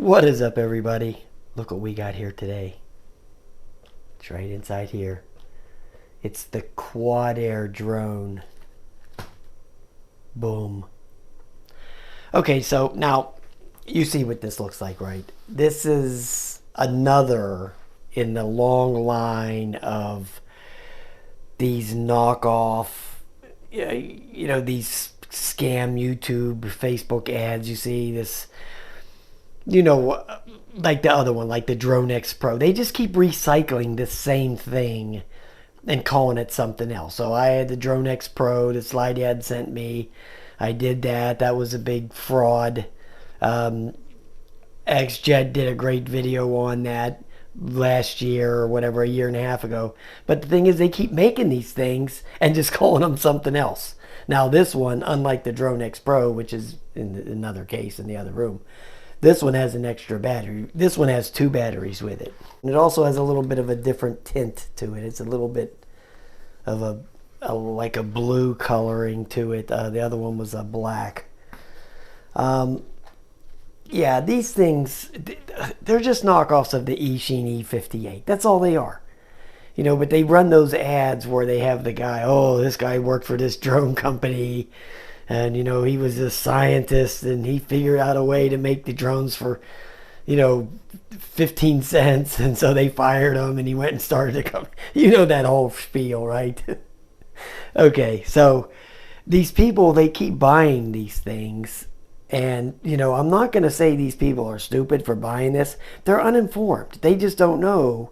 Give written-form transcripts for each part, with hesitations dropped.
What is up, everybody? Look what we got here today. It's right inside here. It's the QuadAir Drone. Boom. Okay, so now you see what this looks like, right? This is another in the long line of these knockoff, these scam YouTube, Facebook ads. You see this, like the other one, like the Drone X Pro. They just keep recycling the same thing and calling it something else. So I had the Drone X Pro, the slide ad sent me. I did that. That was a big fraud. XJet did a great video on that last year or whatever, a year and a half ago. But the thing is, they keep making these things and just calling them something else. Now this one, unlike the Drone X Pro, which is in another case in the other room, this one has an extra battery. This one has 2 batteries with it. And it also has a little bit of a different tint to it. It's a little bit of like a blue coloring to it. The other one was a black. Yeah, these things, they're just knockoffs of the Eachine E58. That's all they are. But they run those ads where they have the guy, oh, this guy worked for this drone company, and he was a scientist and he figured out a way to make the drones for 15 cents, and so they fired him and he went and started a company. That whole spiel, right? Okay, so these people, they keep buying these things, and I'm not going to say these people are stupid for buying this. They're uninformed. They just don't know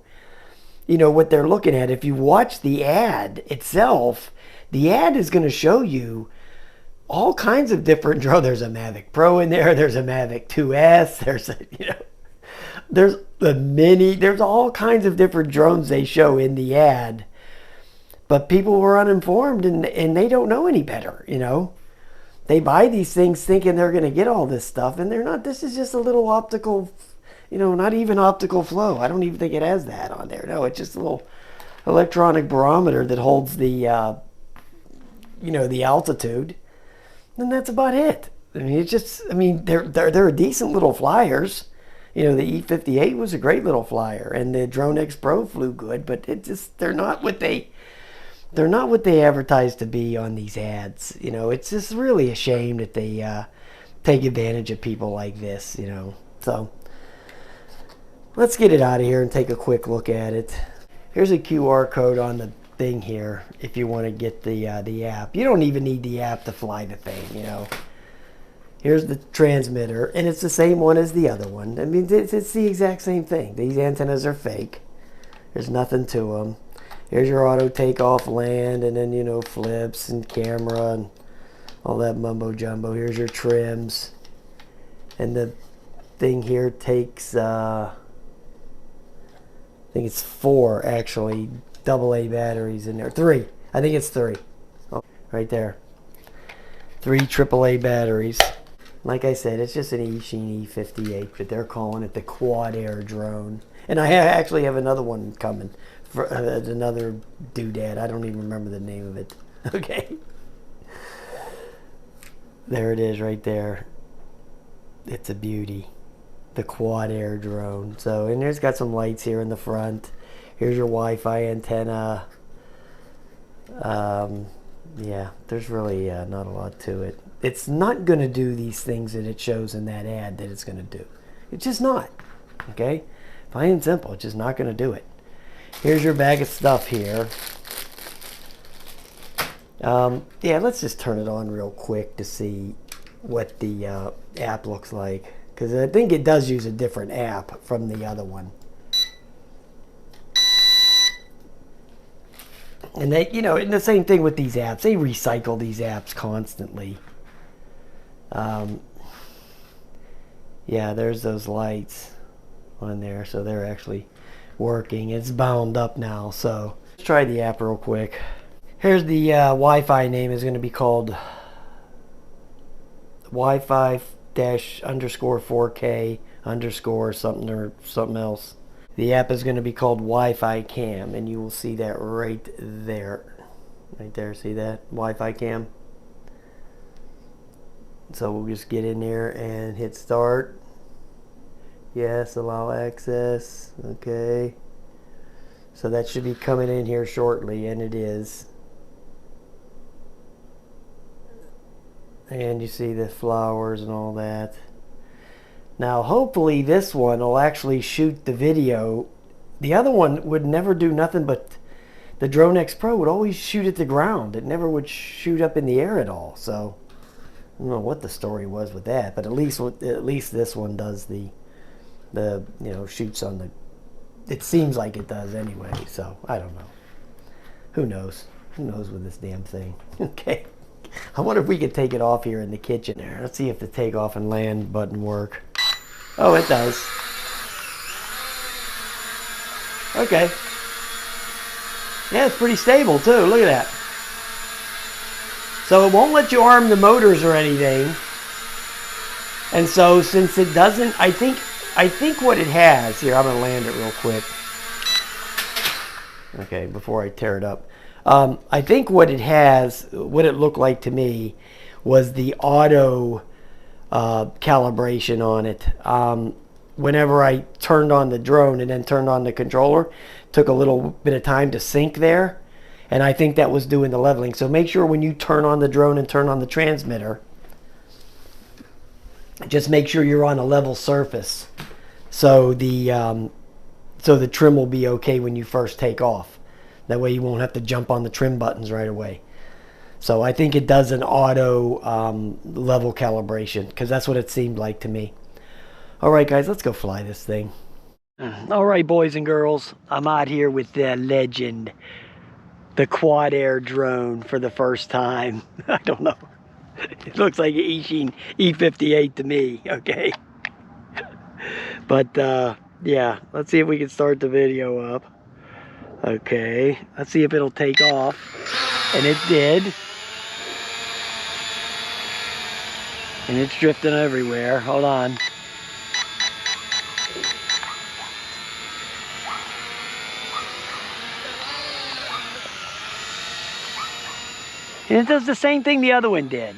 what they're looking at. If you watch the ad itself, the ad is going to show you all kinds of different drones. There's a Mavic Pro in there. There's a Mavic 2S. There's all kinds of different drones they show in the ad. But people were uninformed and they don't know any better, They buy these things thinking they're going to get all this stuff, and they're not. This is just a little optical, not even optical flow. I don't even think it has that on there. No, it's just a little electronic barometer that holds the, the altitude. And that's about it. They're a decent little flyers. The E58 was a great little flyer, and the Drone X Pro flew good, but they're not what they advertise to be on these ads. It's just really a shame that they take advantage of people like this. So let's get it out of here and take a quick look at it. Here's a QR code on the thing here if you want to get the app. You don't even need the app to fly the thing. Here's the transmitter, and it's the same one as the other one. It's the exact same thing. These antennas are fake. There's nothing to them. Here's your auto takeoff, land, and then flips and camera and all that mumbo jumbo. Here's your trims, and the thing here takes I think it's 4 actually AA batteries in there. 3. I think it's 3. Oh, right there. 3 AAA batteries. Like I said, it's just an Eachine E58, but they're calling it the QuadAir Drone. And I actually have another one coming for another doodad. I don't even remember the name of it. Okay. There it is right there. It's a beauty. The QuadAir Drone. So, and there's got some lights here in the front. Here's your Wi-Fi antenna. Yeah, there's really not a lot to it. It's not going to do these things that it shows in that ad that it's going to do. It's just not. Okay? Plain and simple. It's just not going to do it. Here's your bag of stuff here. Yeah, let's just turn it on real quick to see what the app looks like. Because I think it does use a different app from the other one. And they, and the same thing with these apps. They recycle these apps constantly. Yeah, there's those lights on there. So they're actually working. It's bound up now. So let's try the app real quick. Here's the Wi-Fi name. Is going to be called Wi-Fi _4K _ something or something else. The app is going to be called Wi-Fi Cam, and you will see that right there. Right there, see that? Wi-Fi Cam. So we'll just get in there and hit start. Yes, allow access. Okay. So that should be coming in here shortly, and it is. And you see the flowers and all that. Now, hopefully this one will actually shoot the video. The other one would never do nothing but, the Drone X Pro would always shoot at the ground. It never would shoot up in the air at all. So I don't know what the story was with that, but at least this one does the shoots on the. It seems like it does anyway. So I don't know. Who knows? Who knows with this damn thing? Okay. I wonder if we could take it off here in the kitchen there. Let's see if the takeoff and land button work. Oh, it does. Okay. Yeah, it's pretty stable too. Look at that. So it won't let you arm the motors or anything. And so since it doesn't, I think what it has here, I'm gonna land it real quick. Okay, before I tear it up. I think what it has, what it looked like to me, was the auto calibration on it. Whenever I turned on the drone and then turned on the controller, took a little bit of time to sync there, and I think that was doing the leveling. So make sure when you turn on the drone and turn on the transmitter, just make sure you're on a level surface, so the trim will be okay when you first take off. That way you won't have to jump on the trim buttons right away. So I think it does an auto level calibration, because that's what it seemed like to me. All right, guys, let's go fly this thing. All right, boys and girls, I'm out here with the legend, the QuadAir Drone, for the first time. I don't know. It looks like an E58 to me, okay? But, yeah, let's see if we can start the video up. Okay, let's see if it'll take off. And it did. And it's drifting everywhere. Hold on. And it does the same thing the other one did.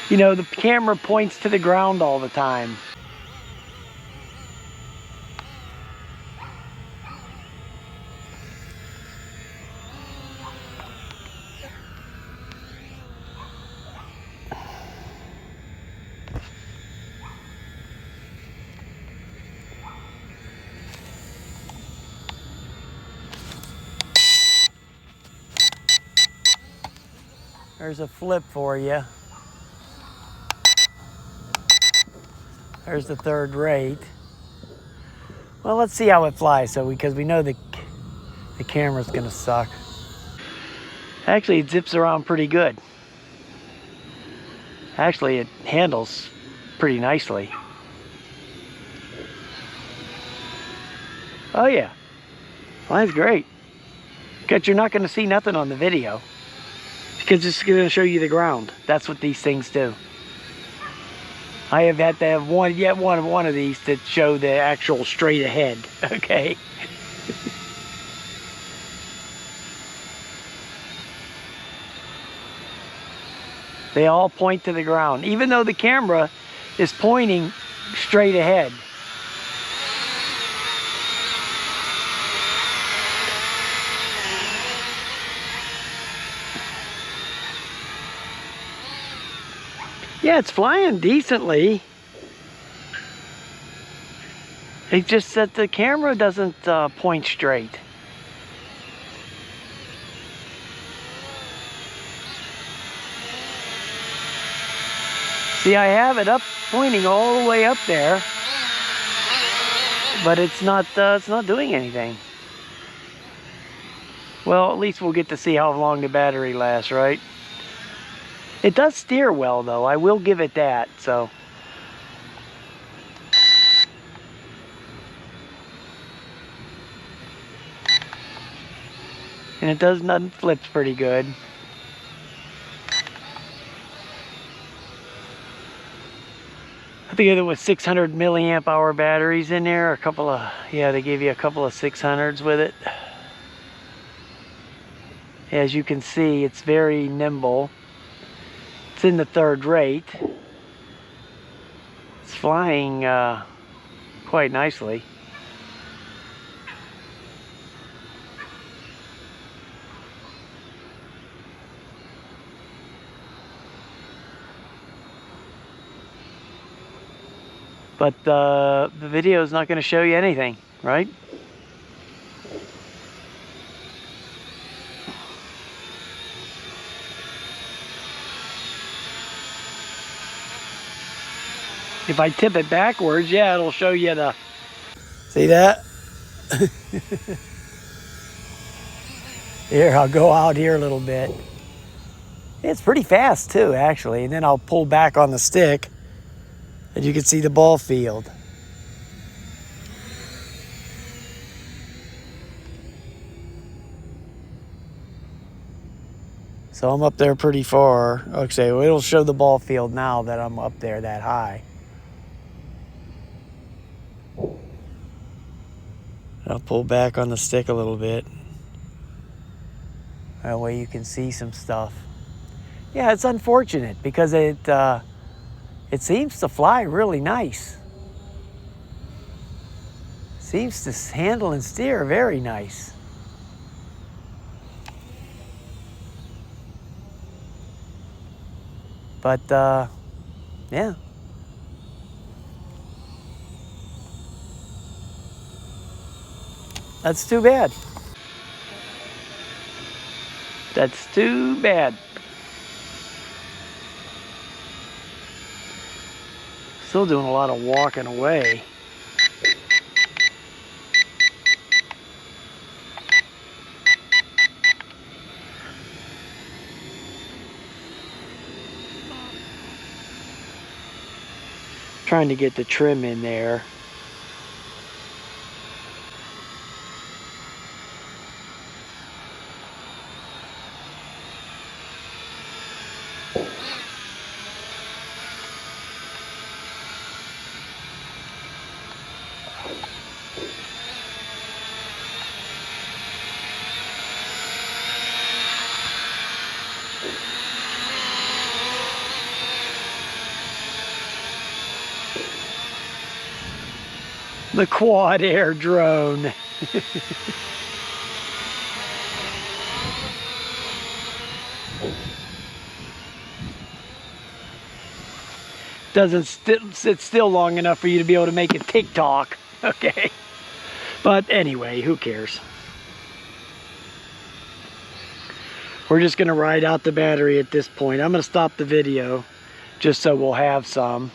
You know, the camera points to the ground all the time. There's a flip for you. There's the third rate. Well, let's see how it flies, because we know the camera's gonna suck. Actually, it zips around pretty good. Actually, it handles pretty nicely. Oh yeah, flies great. Because you're not gonna see nothing on the video, because it's gonna show you the ground. That's what these things do. I have had to have one of these to show the actual straight ahead, okay? They all point to the ground, even though the camera is pointing straight ahead. Yeah, it's flying decently. It's just that the camera doesn't point straight. See, I have it up, pointing all the way up there, but it's not doing anything. Well, at least we'll get to see how long the battery lasts, right? It does steer well, though. I will give it that, so. And it does nothing, flips pretty good. I think there was 600 milliamp hour batteries in there. A couple of, yeah, they gave you a couple of 600s with it. As you can see, it's very nimble. It's in the third rate. flying quite nicely. But the video is not going to show you anything, right? If I tip it backwards, yeah, it'll show you the... See that? Here, I'll go out here a little bit. It's pretty fast too, actually. And then I'll pull back on the stick and you can see the ball field. So I'm up there pretty far. Okay, well, it'll show the ball field now that I'm up there that high. I'll pull back on the stick a little bit. That way you can see some stuff. Yeah, it's unfortunate because it seems to fly really nice. Seems to handle and steer very nice. But yeah. That's too bad. That's too bad. Still doing a lot of walking away. Trying to get the trim in there. The QuadAir Drone. Doesn't sit still long enough for you to be able to make it TikTok, okay? But anyway, who cares? We're just gonna ride out the battery at this point. I'm gonna stop the video just so we'll have some.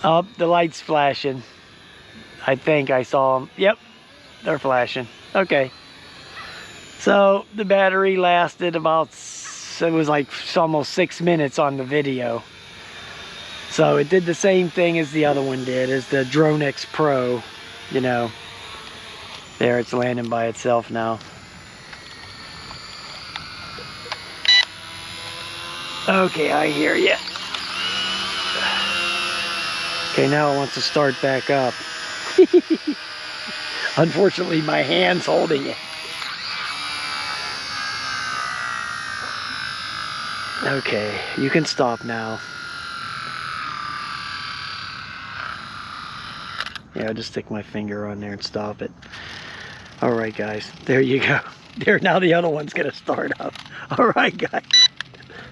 Oh, the light's flashing. I think I saw them. Yep, they're flashing. Okay. So the battery lasted about, it was like almost 6 minutes on the video. So it did the same thing as the other one did, as the Drone X Pro. You know, there it's landing by itself now. Okay, I hear you. Okay, now it wants to start back up. Unfortunately, my hand's holding it. Okay, you can stop now. Yeah, I'll just stick my finger on there and stop it. All right, guys, there you go. There, now the other one's gonna start up. All right, guys,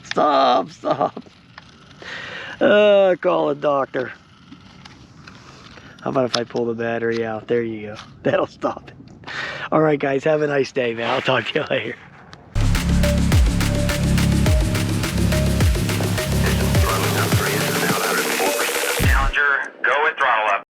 stop. Call a doctor. How about if I pull the battery out? There you go. That'll stop it. All right, guys, have a nice day, man. I'll talk to you later.